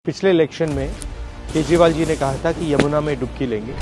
पिछले इलेक्शन में केजरीवाल जी ने कहा था कि यमुना में डुबकी लेंगे।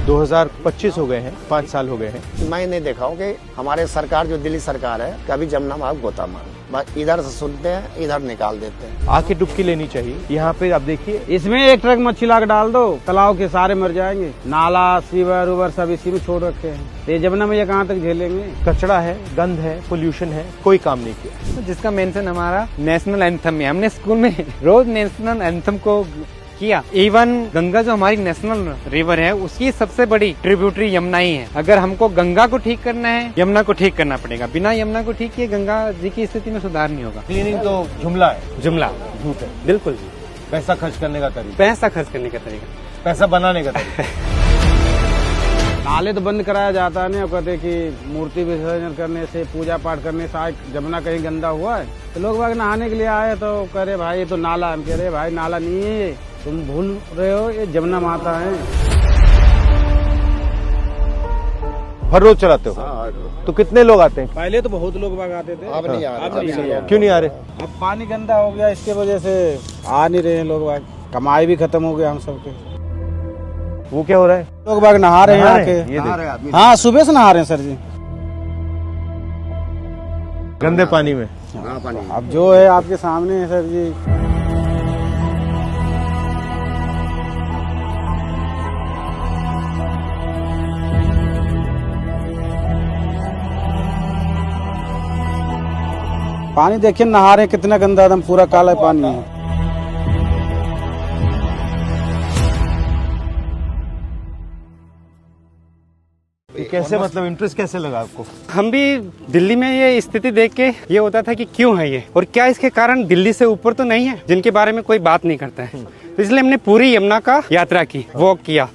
दो 2025 हो गए हैं, 5 साल हो गए हैं। मैं नहीं देखा हूँ कि हमारे सरकार जो दिल्ली सरकार है कभी जमुना में गोता मार, बस इधर से सुनते हैं इधर निकाल देते हैं। आके डुबकी लेनी चाहिए। यहाँ पे आप देखिए, इसमें एक ट्रक मच्छी ला के डाल दो, तालाब के सारे मर जाएंगे। नाला सीवर उवर सब इसी में छोड़ रखे हैं। ये जमुना में ये कहाँ तक झेलेंगे? कचरा है, गंद है, पोल्यूशन है, कोई काम नहीं किया। जिसका मेंशन हमारा नेशनल एंथम में, हमने स्कूल में रोज नेशनल एंथम को किया। इवन गंगा जो हमारी नेशनल रिवर है उसकी सबसे बड़ी ट्रिब्यूटरी यमुना ही है। अगर हमको गंगा को ठीक करना है, यमुना को ठीक करना पड़ेगा। बिना यमुना को ठीक किए गंगा जी की स्थिति में सुधार नहीं होगा। क्लीनिंग तो जुमला है, जुमला झूठ है। बिल्कुल जी। पैसा खर्च करने का तरीका, पैसा खर्च करने का तरीका, पैसा बनाने का तरीका। नाले तो बंद कराया जाता है। नहीं कहते कि मूर्ति विसर्जन करने से, पूजा पाठ करने से जमुना कहीं गंदा हुआ है तो लोग बाग नहाने के लिए आए तो कह रहे भाई ये तो नाला। हम कह रहे भाई नाला नहीं है ये, तुम भूल रहे हो, ये जमुना माता है। हर रोज चलाते हो तो कितने लोग आते हैं? पहले तो बहुत लोग बाग आते थे, अब नहीं आ रहे। क्यों नहीं आ रहे? अब पानी गंदा हो गया, इसके वजह से आ नहीं रहे हैं लोग बाग। कमाई भी खत्म हो गया हम सबके। वो क्या हो रहा है? लोग बाग नहा रहे हैं आके। ये देख, हाँ, सुबह से नहा रहे हैं सर जी, गंदे पानी में। अब जो है आपके सामने है सर जी। पानी देखिए, नहा रहे कितना गंदा, एकदम पूरा काला पानी है। कैसे, मतलब इंटरेस्ट कैसे लगा आपको? हम भी दिल्ली में ये स्थिति देख के ये होता था कि क्यों है ये और क्या इसके कारण दिल्ली से ऊपर तो नहीं है जिनके बारे में कोई बात नहीं करता है। तो इसलिए हमने पूरी यमुना का यात्रा की, वॉक किया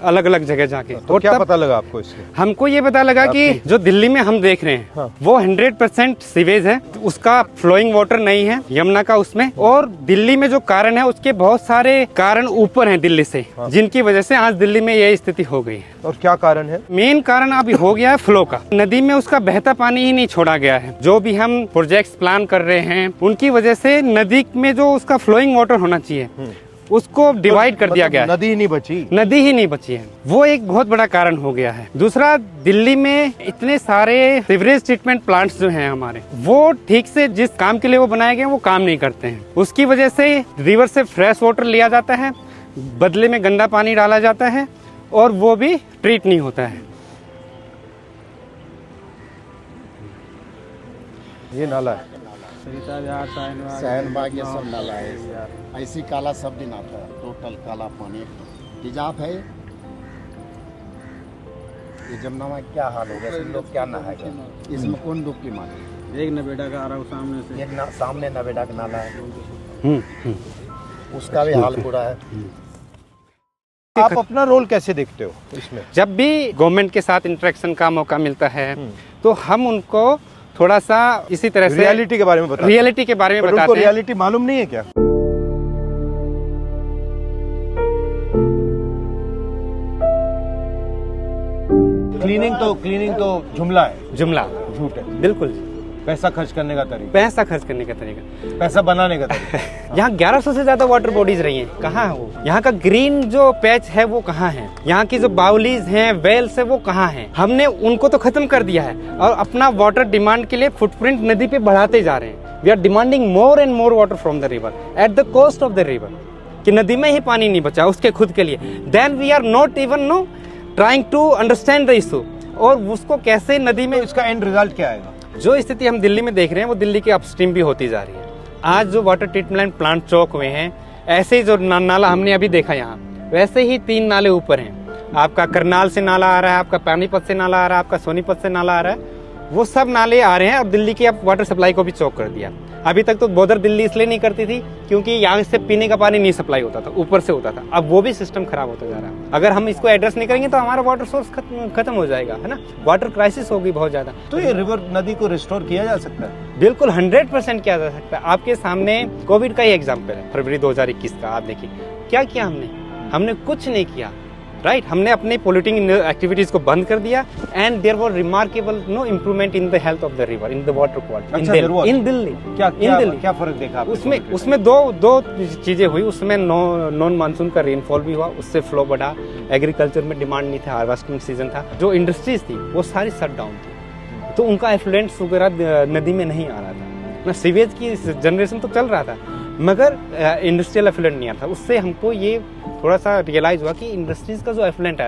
अलग अलग जगह जाके। तो क्या पता लगा आपको इससे? हमको ये पता लगा कि जो दिल्ली में हम देख रहे हैं वो 100% सीवेज है, उसका फ्लोइंग वाटर नहीं है यमुना का उसमें। और दिल्ली में जो कारण है उसके बहुत सारे कारण ऊपर हैं दिल्ली से, जिनकी वजह से आज दिल्ली में यह स्थिति हो गई है। और क्या कारण है? मेन कारण अभी हो गया है फ्लो का। नदी में उसका बहता पानी ही नहीं छोड़ा गया है। जो भी हम प्रोजेक्ट्स प्लान कर रहे हैं उनकी वजह से नदी में जो उसका फ्लोइंग वाटर होना चाहिए उसको डिवाइड कर दिया गया है। नदी ही नहीं बची, नदी ही नहीं बची है, वो एक बहुत बड़ा कारण हो गया है। दूसरा, दिल्ली में इतने सारे सीवरेज ट्रीटमेंट प्लांट्स जो हैं हमारे, वो ठीक से जिस काम के लिए वो बनाए गए वो काम नहीं करते हैं। उसकी वजह से रिवर से फ्रेश वाटर लिया जाता है, बदले में गंदा पानी डाला जाता है और वो भी ट्रीट नहीं होता है। ये नाला है, सहन बाग ये सब नाला है। ऐसी काला सब दिन आता है, टोटल काला पानी तेजाब है। ये जमुना में क्या हाल हो गया, लोग क्या नहाएगा इसमें? कौन डुबकी मारे? एक नवेड़ा का आ रहा है सामने से, एक सामने नवेड़ा का नाला है, उसका भी हाल बुरा है। आप अपना रोल कैसे देखते हो इसमें? जब भी गवर्नमेंट के साथ इंटरेक्शन का मौका मिलता है तो हम उनको थोड़ा सा इसी तरह से रियलिटी के बारे में बताते हैं। रियलिटी के बारे में बताते हैं। रियलिटी मालूम नहीं है क्या? क्लीनिंग तो जुमला है, जुमला झूठ है। बिल्कुल। पैसा खर्च करने का तरीका, पैसा खर्च करने का तरीका, पैसा बनाने का तरीका। यहाँ 1100 से ज्यादा वाटर बॉडीज रही हैं, कहाँ है वो? यहाँ का ग्रीन जो पैच है वो कहाँ है? यहाँ की जो बाउलीज हैं, वेल्स है, वो कहाँ है? हमने उनको तो खत्म कर दिया है और अपना वाटर डिमांड के लिए फुटप्रिंट नदी पे बढ़ाते जा रहे हैं। We are demanding more and more water from the river at the cost of the river, कि नदी में ही पानी नहीं बचा उसके खुद के लिए। Then we are not even no trying to understand the issue और उसको कैसे नदी में। तो इसका एंड रिजल्ट क्या आएगा? जो स्थिति हम दिल्ली में देख रहे हैं वो दिल्ली के अपस्ट्रीम भी होती जा रही है। आज जो वाटर ट्रीटमेंट प्लांट चौक हुए हैं, ऐसे ही जो नाला हमने अभी देखा यहाँ, वैसे ही 3 नाले ऊपर हैं। आपका करनाल से नाला आ रहा है, आपका पानीपत से नाला आ रहा है, आपका सोनीपत से नाला आ रहा है। वो सब नाले आ रहे हैं और दिल्ली की अब वाटर सप्लाई को भी चौक कर दिया। अभी तक तो बॉर्डर दिल्ली इसलिए नहीं करती थी क्योंकि यहाँ से पीने का पानी नहीं सप्लाई होता था, ऊपर से होता था। अब वो भी सिस्टम खराब होता जा रहा है। अगर हम इसको एड्रेस नहीं करेंगे तो हमारा वाटर सोर्स खत्म हो जाएगा, है ना। वाटर क्राइसिस होगी बहुत ज्यादा। तो ये रिवर नदी को रिस्टोर किया जा सकता है? बिल्कुल 100% किया जा सकता है। आपके सामने कोविड का ही एग्जाम्पल है, फरवरी 2021 का। आप देखिए क्या किया हमने कुछ नहीं किया। राइट हमने अपने पोल्यूटिंग एक्टिविटीज को बंद कर दिया and there was remarkable improvement in the health of the river in the water quality in Delhi क्या फर्क देखा आपने? उसमें दो चीजें हुई। उसमें नॉन मानसून का रेनफॉल भी हुआ, उससे फ्लो बढ़ा, एग्रीकल्चर में डिमांड नहीं था, हार्वेस्टिंग सीजन था। जो इंडस्ट्रीज थी वो सारी शट डाउन थी, तो उनका एफ्लुएंट्स वगैरह नदी में नहीं आ रहा था ना। सीवेज की जनरेशन तो चल रहा था मगर इंडस्ट्रियल एफ्लुएंट नहीं आ रहा था। उससे हमको ये थोड़ा सा रियलाइज हुआ कि इंडस्ट्रीज का जो एफ्लुएंट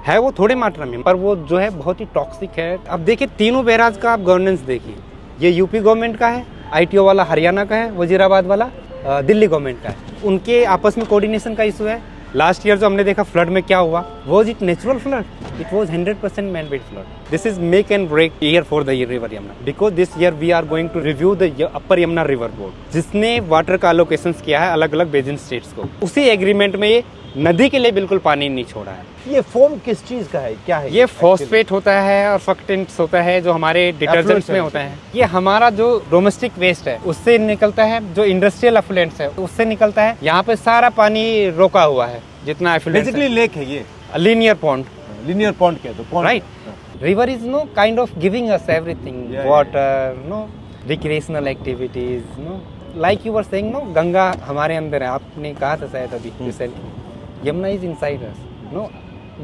है वो थोड़े मात्रा में, पर वो जो है बहुत ही टॉक्सिक है। अब देखिए तीनों बैराज का आप गवर्नेंस देखिए, ये यूपी गवर्नमेंट का है, आईटीओ वाला हरियाणा का है, वजीराबाद वाला दिल्ली गवर्नमेंट का है। उनके आपस में कोऑर्डिनेशन का इशू है। लास्ट ईयर जो हमने देखा फ्लड में क्या हुआ, was it natural flood? It was 100% man made flood. This is make and break year for the river Yamuna, because this year we are going to review the upper Yamuna river board, जिसने water का allocation किया है अलग अलग basin states को। उसी agreement में ये नदी के लिए बिल्कुल पानी नहीं छोड़ा है। ये फोम किस चीज का है, क्या है? ये फॉस्फेट होता है और फक्टेंट्स होता है जो हमारे डिटर्जेंट्स में होता है। ये हमारा जो डोमेस्टिक वेस्ट है उससे निकलता है, जो इंडस्ट्रियल एफ्लुएंट्स है उससे निकलता है। यहाँ पे सारा पानी रोका हुआ है जितना एफ्लुएंट्स बेसिकली लेक है ये, लीनियर पॉन्ड। लीनियर पॉन्ड क्या है? तो pond, right. River is no kind of giving us everything, water, no recreational activities, no like you were saying, no Ganga हमारे अंदर है। आपने कहा था शायद अभी recently, Yamuna is inside us. No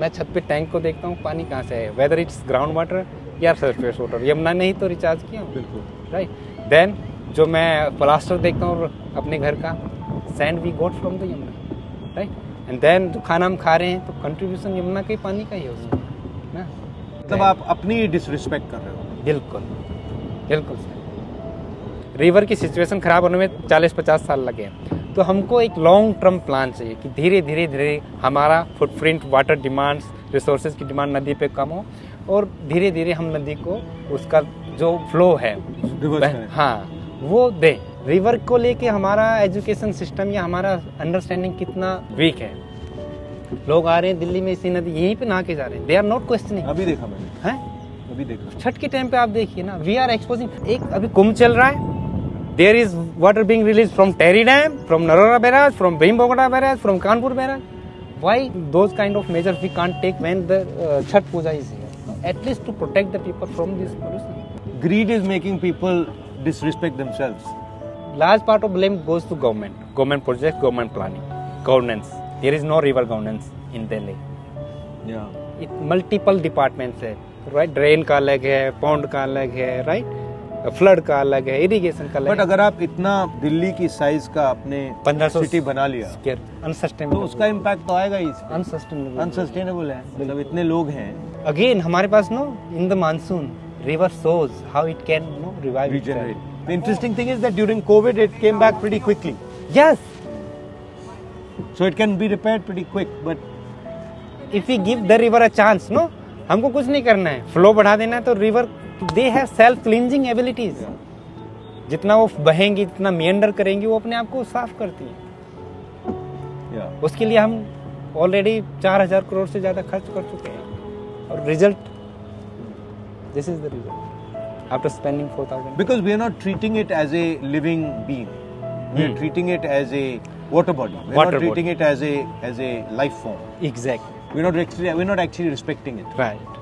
मैं छत पे टैंक को देखता हूँ, पानी कहाँ से है, वेदर इट्स ग्राउंड वाटर या सरफेस वाटर। यमुना ने ही तो रिचार्ज किया, बिल्कुल राइट। देन जो मैं प्लास्टर देखता हूँ अपने घर का, sand we got from the Yamuna, right. And then जो खाना हम खा रहे हैं तो कंट्रीब्यूशन यमुना के पानी का ही है उसमें ना। मतलब आप अपनी डिसरिस्पेक्ट कर रहे हो। बिल्कुल बिल्कुल सर। रिवर की सिचुएशन खराब होने में 40-50 साल लगे हैं, तो हमको एक लॉन्ग टर्म प्लान चाहिए कि धीरे धीरे हमारा फुटप्रिंट, वाटर डिमांड्स, रिसोर्सेज की डिमांड नदी पे कम हो और धीरे धीरे हम नदी को उसका जो फ्लो है हाँ वो दे। रिवर को लेके हमारा एजुकेशन सिस्टम या हमारा अंडरस्टैंडिंग कितना वीक है। लोग आ रहे हैं दिल्ली में इसी नदी यहीं पे नहा के जा रहे हैं, दे आर नॉट क्वेश्चनिंग। अभी देखा मैंने, हैं अभी देखा छठ के टाइम पे आप देखिए ना, वी आर एक्सपोजिंग। एक अभी कुंभ चल रहा है, there is water being released from Terry Dam, from Narora Barrage, from Bhimbogada Barrage, from Kanpur Barrage. Why those kind of measures we can't take when the Chhat Puja is here? At least to protect the people from this pollution. Greed is making people disrespect themselves. Large part of blame goes to government, government projects, government planning, governance. There is no river governance in Delhi. Yeah. It multiple departments है, right? Drain का अलग है, pond का अलग है, right? Flood का अलग है, इरिगेशन का अलग है। बट अगर आप इतना दिल्ली की साइज का अपने 1500 सिटी बना लिया अनसस्टेनेबल, तो उसका इम्पैक्ट तो आएगा ही। अनसस्टेनेबल है, मतलब इतने लोग हैं। अगेन हमारे पास now in the monsoon river shows how it can now revive regenerate. The interesting thing is that during COVID it came back pretty quickly. Yes, So it can be repaired pretty quick. But if we give the river a chance, no, हमको कुछ नहीं करना है, flow बढ़ा देना है तो river they have self cleansing abilities. जितना वो बहेंगी, जितना मेंडर करेंगी, वो अपने आप को साफ करती है। उसके लिए हम ऑलरेडी 4000 करोड़ से ज्यादा खर्च कर चुके हैं और result, this is the result after spending 4000। because we are not treating it as a living being, we are treating it as a water body. We are not treating it as a life form. Exactly. We're not actually respecting it. Right.